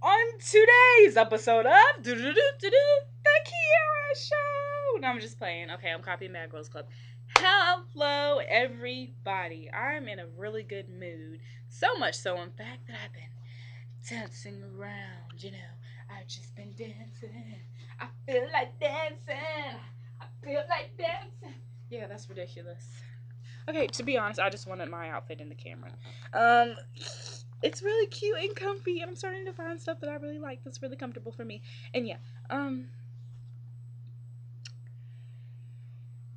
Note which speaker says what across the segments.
Speaker 1: on today's episode of The Kiara Show. No, I'm just playing. Okay, I'm copying Mad Girls Club. Hello, everybody. I'm in a really good mood. So much so, in fact, that I've been dancing around. I've just been dancing. I feel like dancing. I feel like dancing. Yeah, that's ridiculous. Okay, to be honest, I just wanted my outfit in the camera. It's really cute and comfy, and I'm starting to find stuff that I really like that's really comfortable for me. And yeah,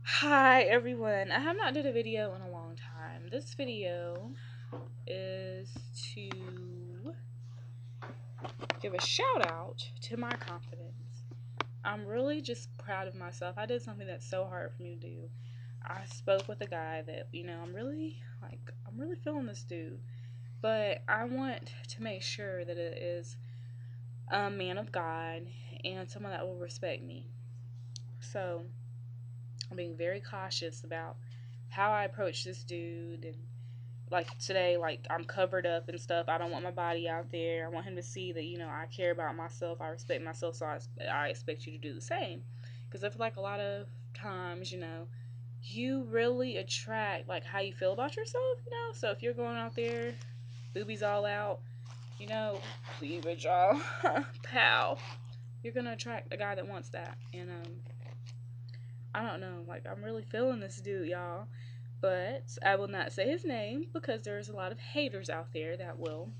Speaker 1: hi everyone. I have not did a video in a long time. This video is to give a shout out to my confidence. I'm really just proud of myself. I did something that's so hard for me to do. I spoke with a guy that, I'm really feeling this dude. But I want to make sure that it is a man of God and someone that will respect me. So I'm being very cautious about how I approach this dude. And like today, like I'm covered up and stuff. I don't want my body out there. I want him to see that, I care about myself. I respect myself. So I expect you to do the same. Because I feel like a lot of times, you really attract like how you feel about yourself, So if you're going out there boobies all out, cleavage all pow, you're gonna attract a guy that wants that. And I don't know, like I'm really feeling this dude, y'all, but I will not say his name because there's a lot of haters out there that will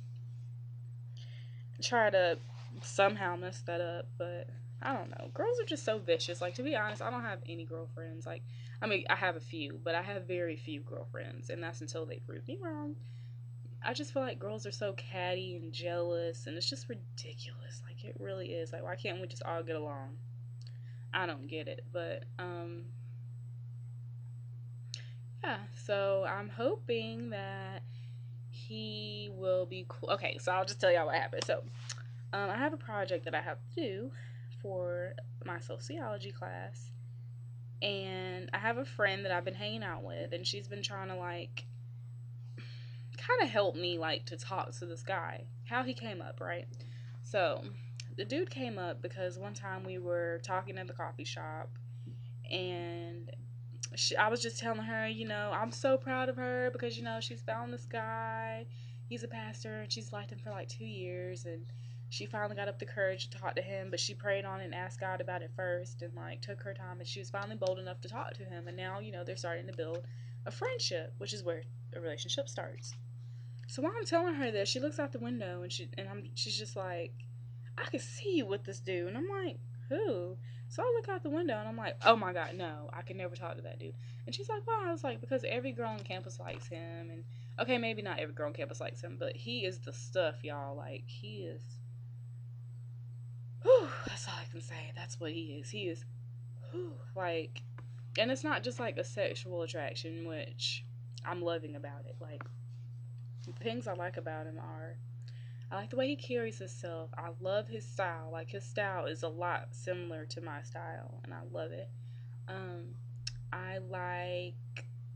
Speaker 1: try to somehow mess that up. But I don't know, girls are just so vicious. Like, to be honest, I don't have any girlfriends. Like, I mean, I have a few, but I have very few girlfriends, and that's until they prove me wrong. I just feel like girls are so catty and jealous, and it's just ridiculous. Like, it really is. Like, why can't we just all get along? I don't get it. But yeah, so I'm hoping that he will be cool. Okay, so I'll just tell y'all what happened. So I have a project that I have to do for my sociology class, and I have a friend that I've been hanging out with, and she's been trying to like kind of help me like to talk to this guy. How he came up, right? So the dude came up because one time we were talking in the coffee shop, and I was just telling her, I'm so proud of her because she's found this guy. He's a pastor, and she's liked him for like 2 years, and she finally got up the courage to talk to him, but she prayed on it and asked God about it first, and like took her time, and she was finally bold enough to talk to him, and now they're starting to build a friendship, which is where a relationship starts. So while I'm telling her this, she looks out the window, and she's just like, I can see you with this dude, and I'm like, who? So I look out the window, and I'm like, oh my god, no, I can never talk to that dude. And she's like, why? I was like, because every girl on campus likes him, and okay, maybe not every girl on campus likes him, but he is the stuff, y'all. Like, he is. Whew, that's all I can say. That's what he is. He is, whew, like, and it's not just like a sexual attraction, which I'm loving about it. Like, the things I like about him are, I like the way he carries himself. I love his style. Like, his style is a lot similar to my style, and I love it. Um, I like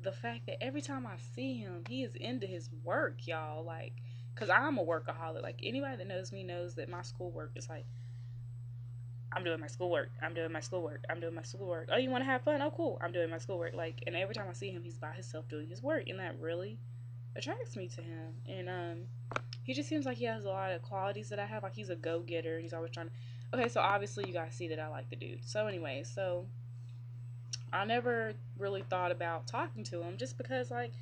Speaker 1: the fact that every time I see him, he is into his work, y'all. Like, because I'm a workaholic. Like, anybody that knows me knows that my schoolwork is like, I'm doing my schoolwork. I'm doing my schoolwork. I'm doing my schoolwork. Oh, you want to have fun? Oh, cool. I'm doing my schoolwork. Like, and every time I see him, he's by himself doing his work, and that really attracts me to him. And he just seems like he has a lot of qualities that I have. Like, he's a go-getter. He's always trying to. Okay, so obviously you guys see that I like the dude. So anyway, so I never really thought about talking to him just because, like,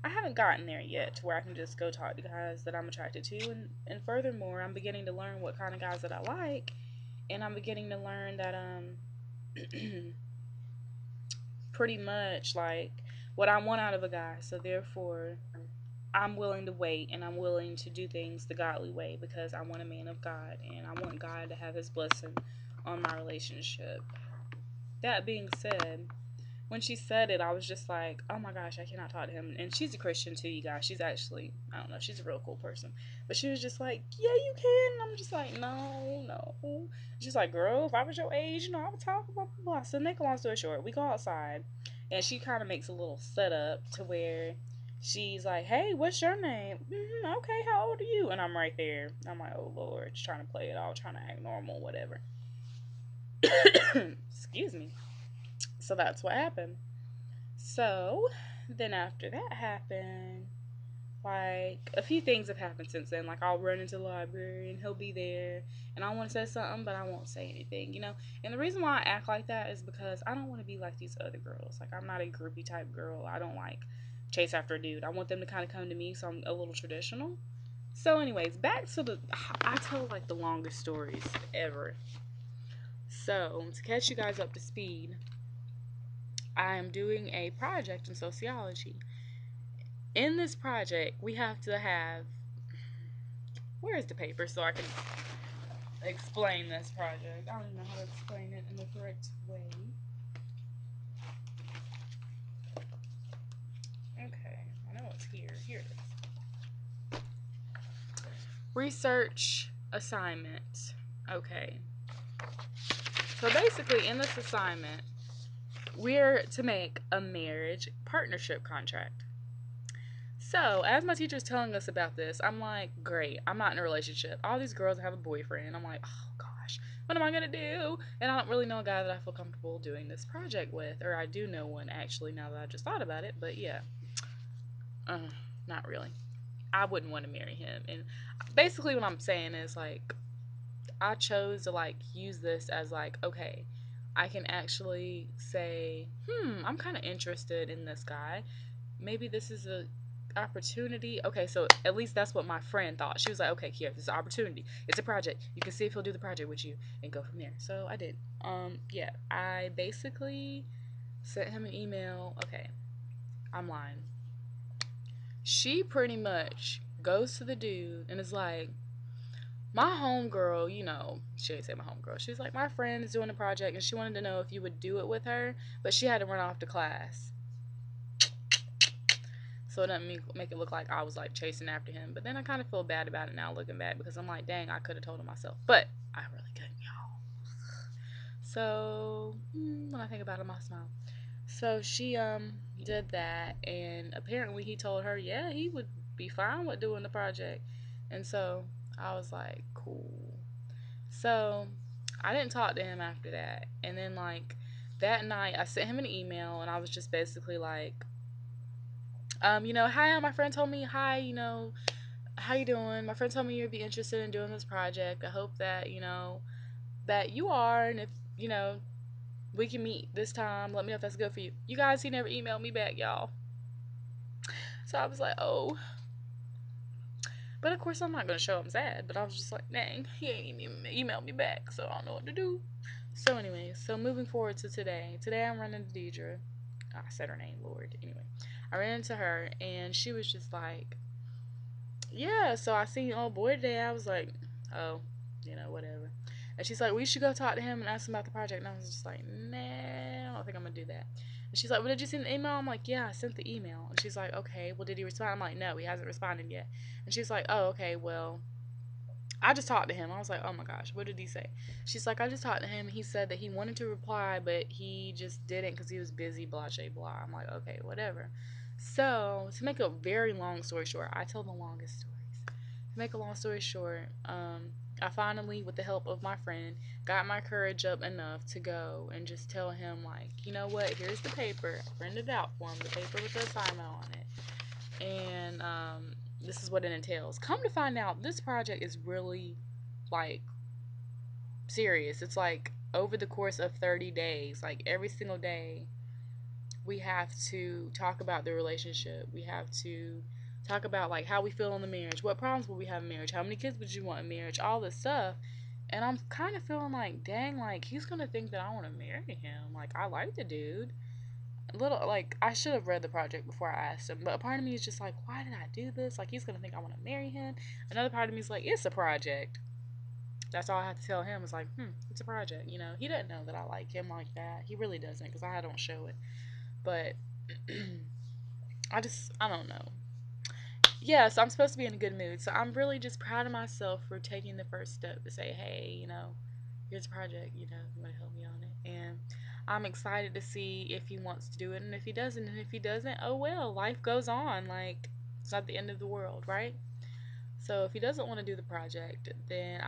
Speaker 1: I haven't gotten there yet to where I can just go talk to guys that I'm attracted to. And furthermore, I'm beginning to learn what kind of guys that I like. And I'm beginning to learn that, pretty much, like, what I want out of a guy. So therefore, I'm willing to wait, and I'm willing to do things the godly way because I want a man of God, and I want God to have his blessing on my relationship. That being said, when she said it, I was just like, oh my gosh, I cannot talk to him. And she's a Christian too, you guys. She's actually, I don't know, she's a real cool person. But she was just like, yeah, you can. And I'm just like, no, no. She's like, girl, if I was your age, I would talk about blah, blah. So make a long story short, we go outside, and she kind of makes a little setup to where she's like, "Hey, what's your name?" Okay, how old are you? And I'm right there. I'm like, "Oh Lord," just trying to play it all, trying to act normal, whatever. Excuse me. So that's what happened. So then after that happened, like a few things have happened since then. Like I'll run into the library and he'll be there, and I want to say something, but I won't say anything, you know. And the reason why I act like that is because I don't want to be like these other girls. Like I'm not a groupie type girl. I don't like chase after a dude. I want them to kind of come to me, so I'm a little traditional. So, anyways, back to the. I tell like the longest stories ever. So to catch you guys up to speed, I am doing a project in sociology. In this project, we have to have. Where is the paper so I can explain this project? I don't even know how to explain it in the correct way. Okay, I know it's here. Here it is. Research assignment. Okay. So basically, in this assignment, we're to make a marriage partnership contract. So, as my teacher's telling us about this, I'm like, great, I'm not in a relationship. All these girls have a boyfriend. I'm like, oh gosh, what am I gonna do? And I don't really know a guy that I feel comfortable doing this project with. Or I do know one actually now that I just thought about it, but yeah. Uh, Not really. I wouldn't want to marry him. And basically what I'm saying is like I chose to like use this as like, okay, I can actually say, I'm kind of interested in this guy. Maybe this is a opportunity. Okay, so at least that's what my friend thought. She was like, okay, Kiara, this is an opportunity. It's a project. You can see if he'll do the project with you and go from there. So I did. Yeah, I basically sent him an email. Okay, I'm lying. She pretty much goes to the dude and is like, my homegirl, you know, she didn't say my homegirl. She was like, my friend is doing a project and she wanted to know if you would do it with her, but she had to run off to class. So it doesn't make it look like I was like chasing after him. But then I kind of feel bad about it now looking back because I'm like, dang, I could have told him myself. But I really couldn't, y'all. So when I think about it, I smile. So she did that, and apparently he told her, yeah, he would be fine with doing the project. And so I was like, cool. So I didn't talk to him after that. And then like that night I sent him an email and I was just basically like, hi, my friend told me, hi, how you doing? My friend told me you'd be interested in doing this project. I hope that, that you are, and if, we can meet this time. Let me know if that's good for you. You guys, he never emailed me back, y'all. So I was like, oh. But of course, I'm not going to show him sad. But I was just like, dang, he ain't even emailed me back. So I don't know what to do. So anyway, so moving forward to today. Today I'm running to Deidre. I said her name, Lord. Anyway, I ran into her and she was just like, yeah, so I seen old boy today. I was like, oh, whatever. And she's like, we should go talk to him and ask him about the project. And I was just like, nah, I don't think I'm going to do that. And she's like, well, did you send the email? I'm like, yeah, I sent the email. And she's like, okay, well, did he respond? I'm like, no, he hasn't responded yet. And she's like, oh, okay, well, I just talked to him. I was like, oh my gosh, what did he say? She's like, I just talked to him. He said that he wanted to reply, but he just didn't because he was busy, blah, blah, blah. I'm like, okay, whatever. So, to make a very long story short, I tell the longest stories. To make a long story short, I finally, with the help of my friend, got my courage up enough to go and just tell him, like, you know what, here's the paper. I printed it out for him, the paper with the assignment on it. And, this is what it entails. Come to find out, this project is really, like, serious. It's like over the course of 30 days, like every single day, we have to talk about the relationship. We have to talk about like how we feel in the marriage, what problems will we have in marriage, how many kids would you want in marriage, all this stuff. And I'm kind of feeling like, dang, like he's gonna think that I want to marry him. Like I like the dude. A little like I should have read the project before I asked him, but a part of me is just like, why did I do this? Like he's gonna think I want to marry him. Another part of me is like, it's a project. That's all I had to tell him. Is like, it's a project. He doesn't know that I like him like that. He really doesn't, because I don't show it. But I don't know. Yeah, so I'm supposed to be in a good mood. So I'm really just proud of myself for taking the first step to say, hey, here's a project, you want to help me on it. And I'm excited to see if he wants to do it and if he doesn't. And if he doesn't, oh well, life goes on. Like, it's not the end of the world, right? So if he doesn't want to do the project, then